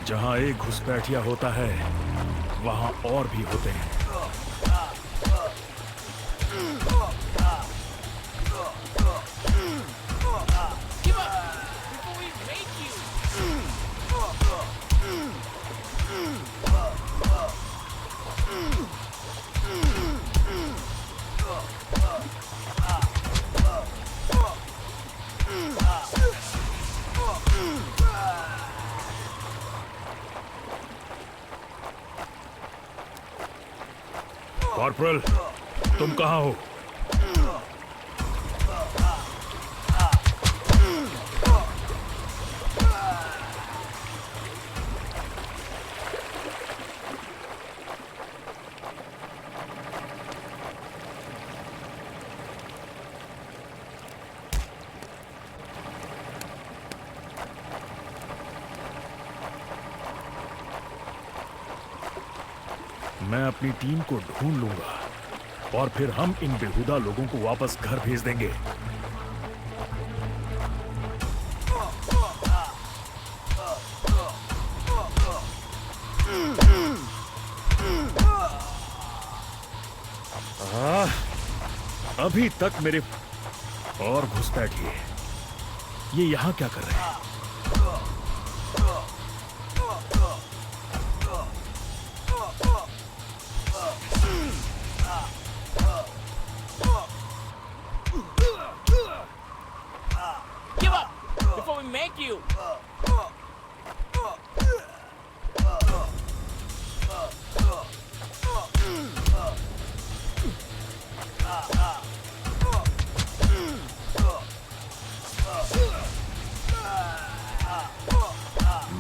जहां एक घुसपैठिया होता है वहां और भी होते हैं। कॉर्पोरल, तुम कहां हो? मैं अपनी टीम को ढूंढ लूंगा और फिर हम इन बेहुदा लोगों को वापस घर भेज देंगे। अभी तक मेरे और घुसपैठिए ये यहां क्या कर रहे हैं?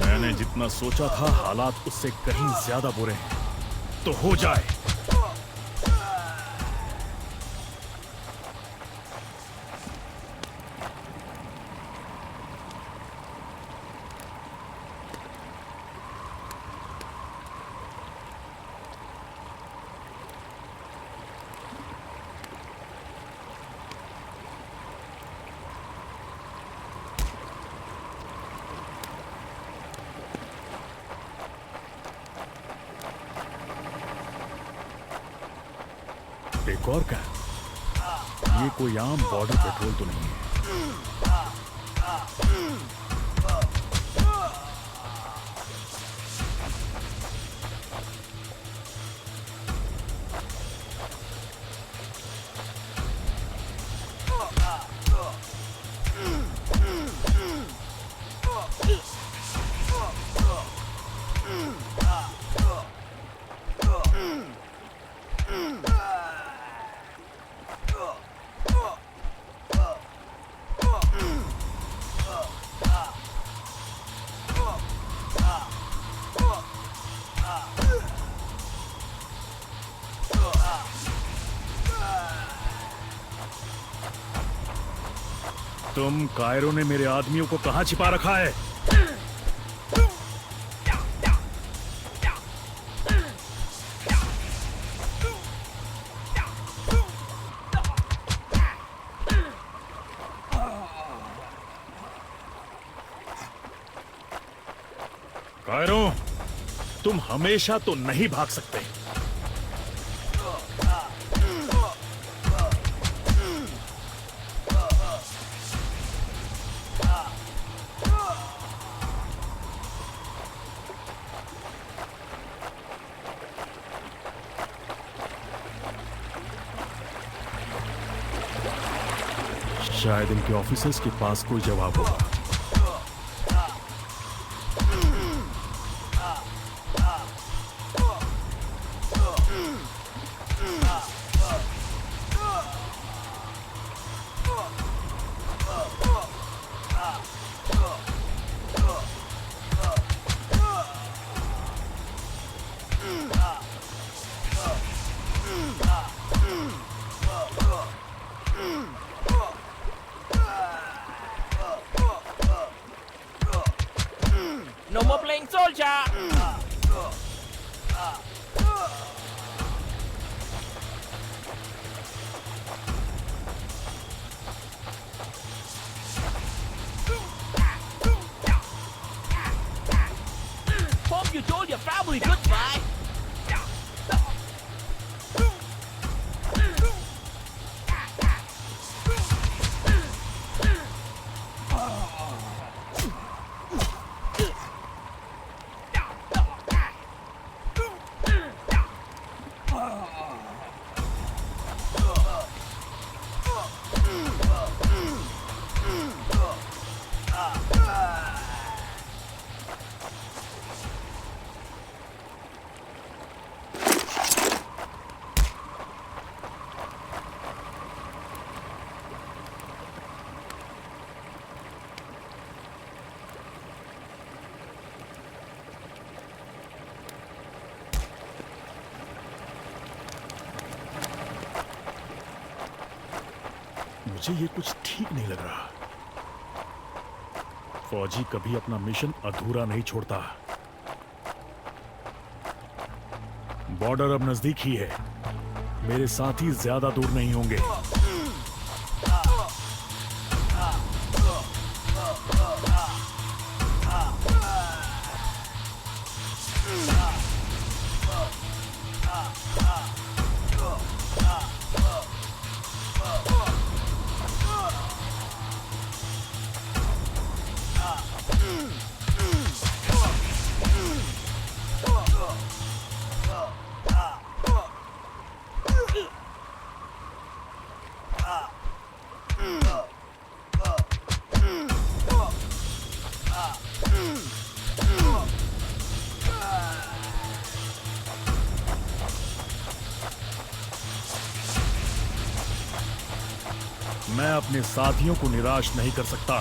मैंने जितना सोचा था हालात उससे कहीं ज्यादा बुरे हैं। तो हो जाए। एक और क्या? ये कोई आम बॉर्डर पेट्रोल तो नहीं है। तुम कायरो ने मेरे आदमियों को कहां छिपा रखा है? कायरो, तुम हमेशा तो नहीं भाग सकते। शायद इनके ऑफिसर्स के पास कोई जवाब होगा। मुझे ये कुछ ठीक नहीं लग रहा। फौजी कभी अपना मिशन अधूरा नहीं छोड़ता। बॉर्डर अब नजदीक ही है। मेरे साथी ज्यादा दूर नहीं होंगे। मैं अपने साथियों को निराश नहीं कर सकता।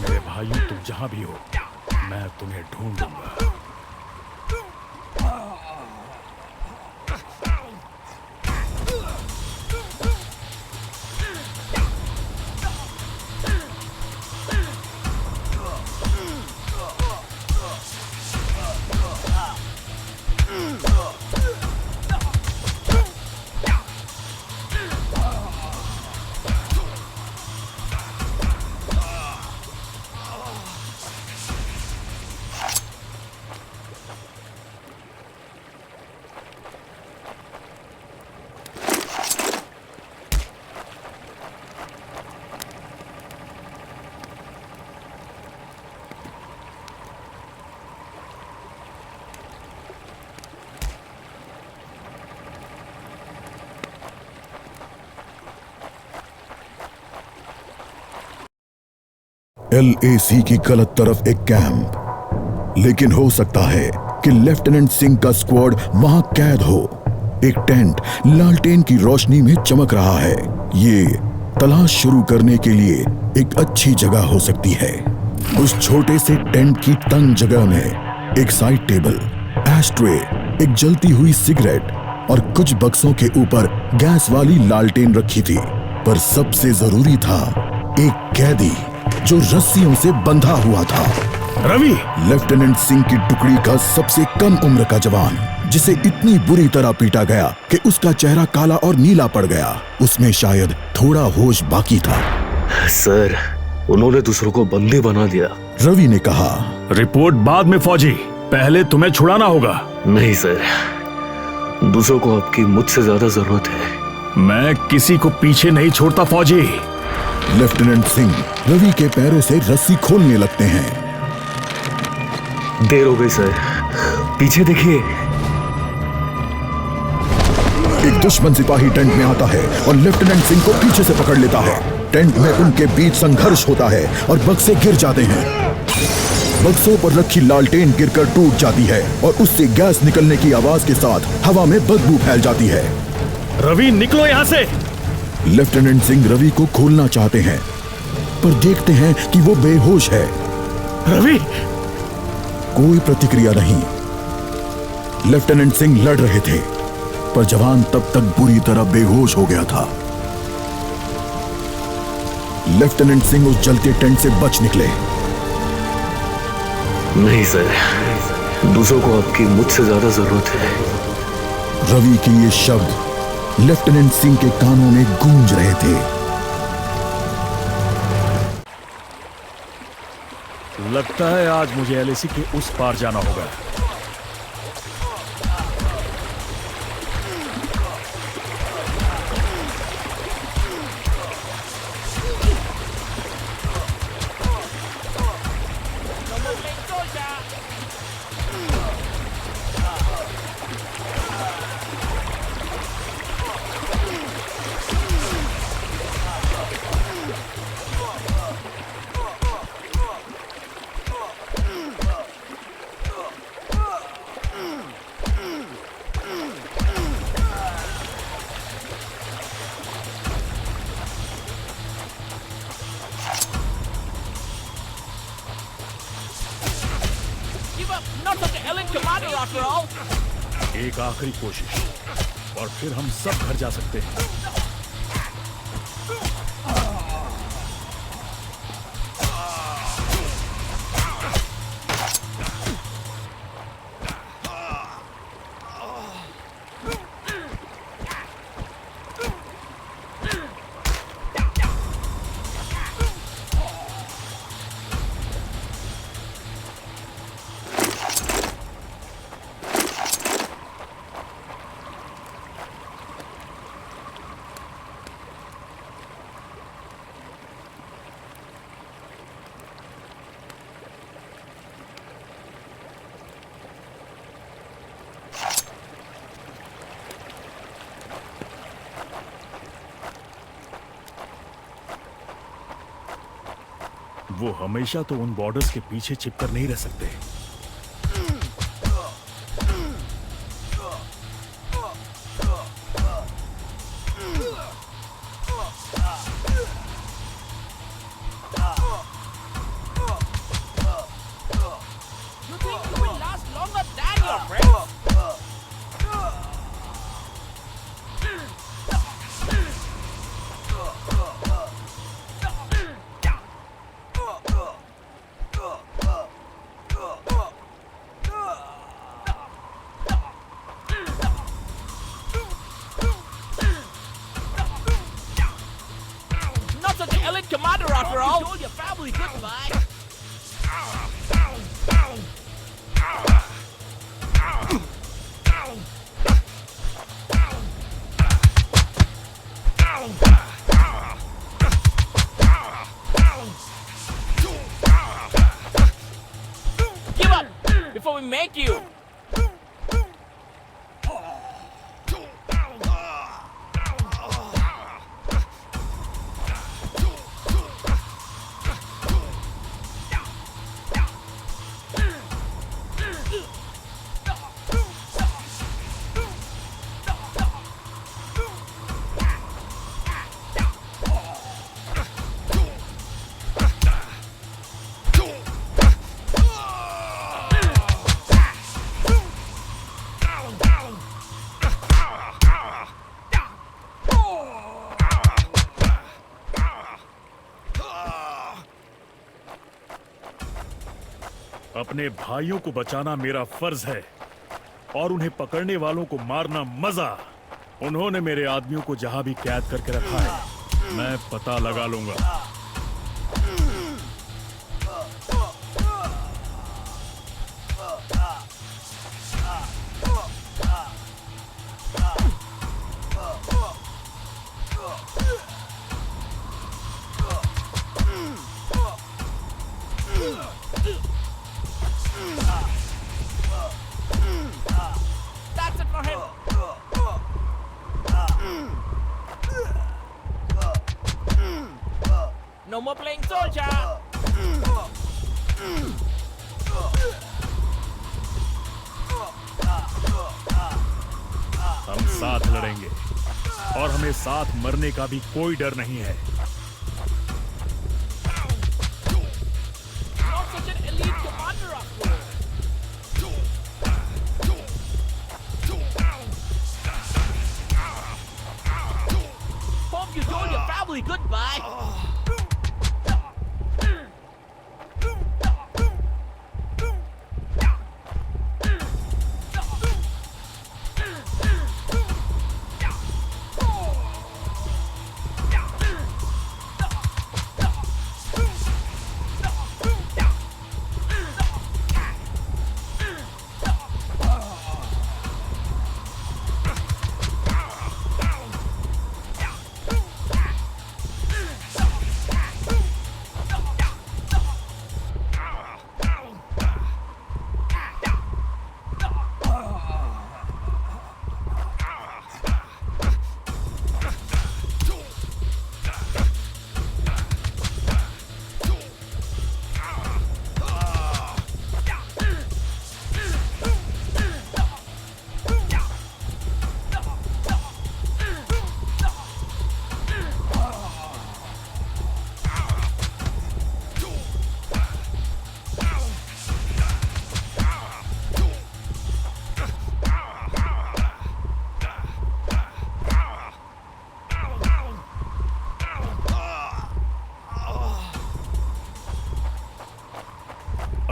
मेरे भाइयों, तुम जहां भी हो, मैं तुम्हें ढूंढ लूंगा। LAC की गलत तरफ एक कैंप, लेकिन हो सकता है कि लेफ्टिनेंट सिंह का स्क्वाड वहां कैद हो। एक टेंट लालटेन की रोशनी में चमक रहा है। ये तलाश शुरू करने के लिए एक अच्छी जगह हो सकती है। उस छोटे से टेंट की तंग जगह में एक साइड टेबल, एस्ट्रे, एक जलती हुई सिगरेट और कुछ बक्सों के ऊपर गैस वाली लालटेन रखी थी। पर सबसे जरूरी था एक कैदी जो रस्सियों से बंधा हुआ था। रवि! लेफ्टिनेंट सिंह की टुकड़ी का सबसे कम उम्र का जवान, जिसे इतनी बुरी तरह पीटा गया कि उसका चेहरा काला और नीला पड़ गया। उसमें शायद थोड़ा होश बाकी था। सर, उन्होंने दूसरों को बंदी बना दिया। रवि ने कहा। रिपोर्ट बाद में फौजी, पहले तुम्हें छुड़ाना होगा। नहीं सर, दूसरों को आपकी मुझसे ज्यादा जरूरत है। मैं किसी को पीछे नहीं छोड़ता फौजी। लेफ्टिनेंट सिंह रवि के पैरों से रस्सी खोलने लगते हैं। देर हो गई सर, पीछे देखिए। एक दुश्मन सिपाही टेंट में आता है और लेफ्टिनेंट सिंह को पीछे से पकड़ लेता है। टेंट में उनके बीच संघर्ष होता है और बक्से गिर जाते हैं। बक्सों पर रखी लालटेन गिरकर टूट जाती है और उससे गैस निकलने की आवाज के साथ हवा में बदबू फैल जाती है। रवि, निकलो यहां से। लेफ्टिनेंट सिंह रवि को खोलना चाहते हैं, पर देखते हैं कि वो बेहोश है। रवि! कोई प्रतिक्रिया नहीं। लेफ्टिनेंट सिंह लड़ रहे थे, पर जवान तब तक बुरी तरह बेहोश हो गया था। लेफ्टिनेंट सिंह उस जलते टेंट से बच निकले। नहीं सर, दूसरों को आपकी मुझसे ज्यादा जरूरत है। रवि के ये शब्द लेफ्टिनेंट सिंह के कानों में गूंज रहे थे। लगता है आज मुझे LAC के उस पार जाना होगा। Not such an elite commander after all. एक आखिरी कोशिश और फिर हम सब घर जा सकते हैं। वो हमेशा तो उन बॉर्डर्स के पीछे छिपकर नहीं रह सकते। You think you will last longer than your friends? Not such an elite commander after all. You told your family goodbye. Give up before we make you. अपने भाइयों को बचाना मेरा फर्ज है और उन्हें पकड़ने वालों को मारना मजा। उन्होंने मेरे आदमियों को जहां भी कैद करके रखा है मैं पता लगा लूंगा। That's it for him. No more playing soldier. हम साथ लड़ेंगे और हमें साथ मरने का भी कोई डर नहीं है। Not such an elite commander after all. Hope you told your family goodbye.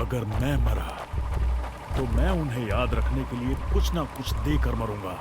अगर मैं मरा तो मैं उन्हें याद रखने के लिए कुछ ना कुछ देकर मरूंगा।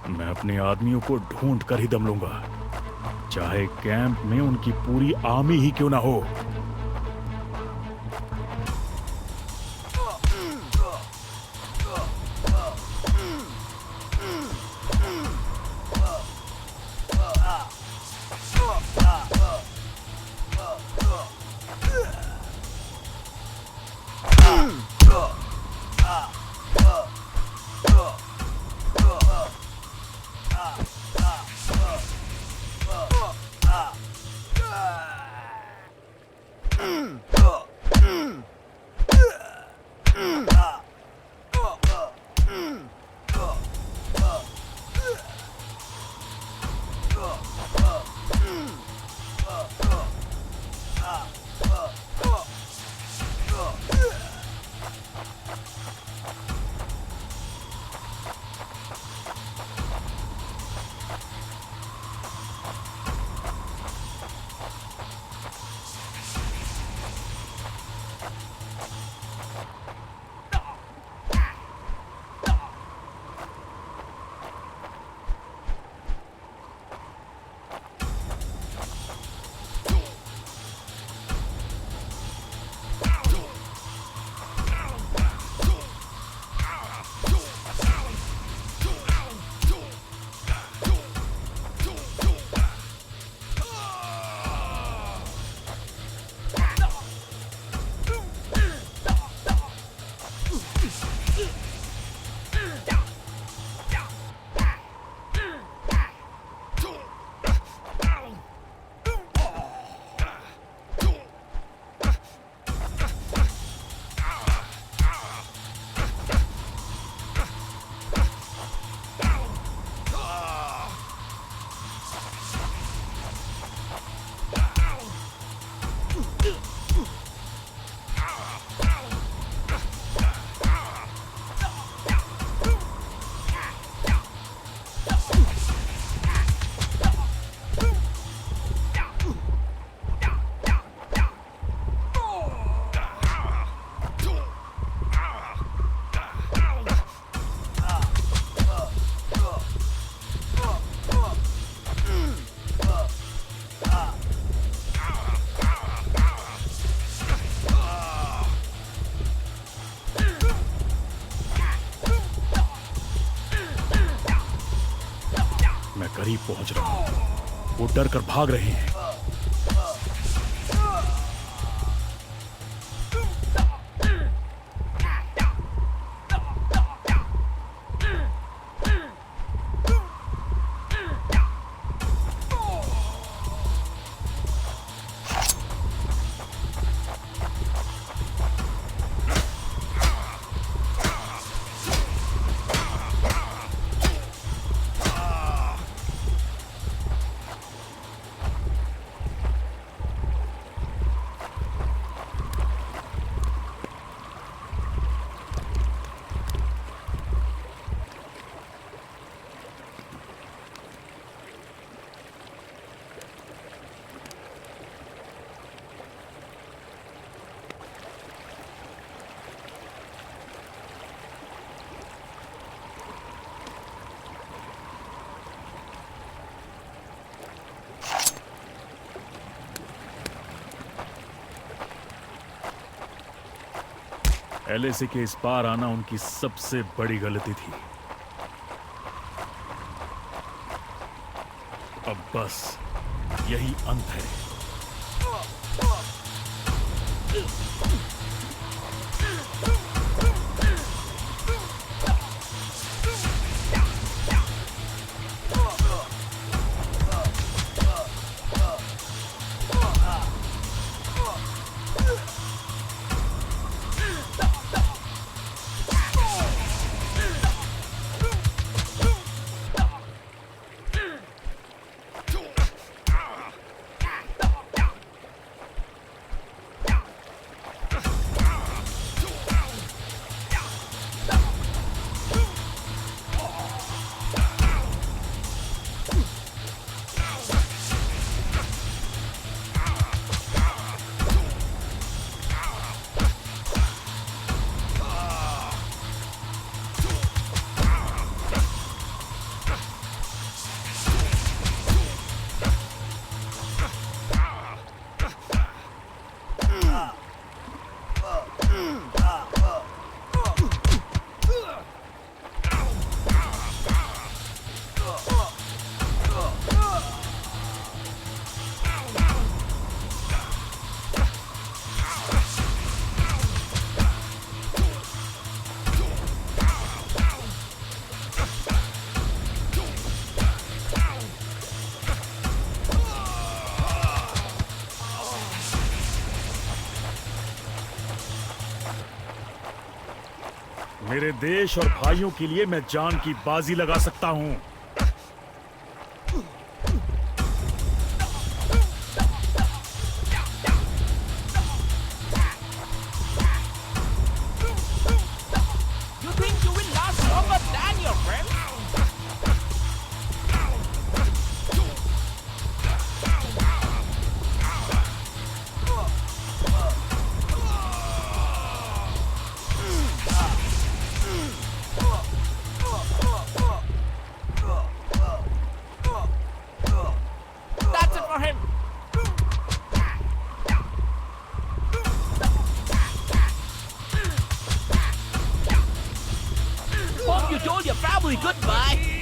मैं अपने आदमियों को ढूंढ कर ही दम लूंगा, चाहे कैंप में उनकी पूरी आर्मी ही क्यों ना हो। करीब पहुंच रहा हूं। वो डर कर भाग रहे हैं। एलएसी के इस पार आना उनकी सबसे बड़ी गलती थी। अब बस यही अंत है। मेरे देश और भाइयों के लिए मैं जान की बाजी लगा सकता हूं। You think you will last longer than your friends? That's it for him. Hope you told your family goodbye.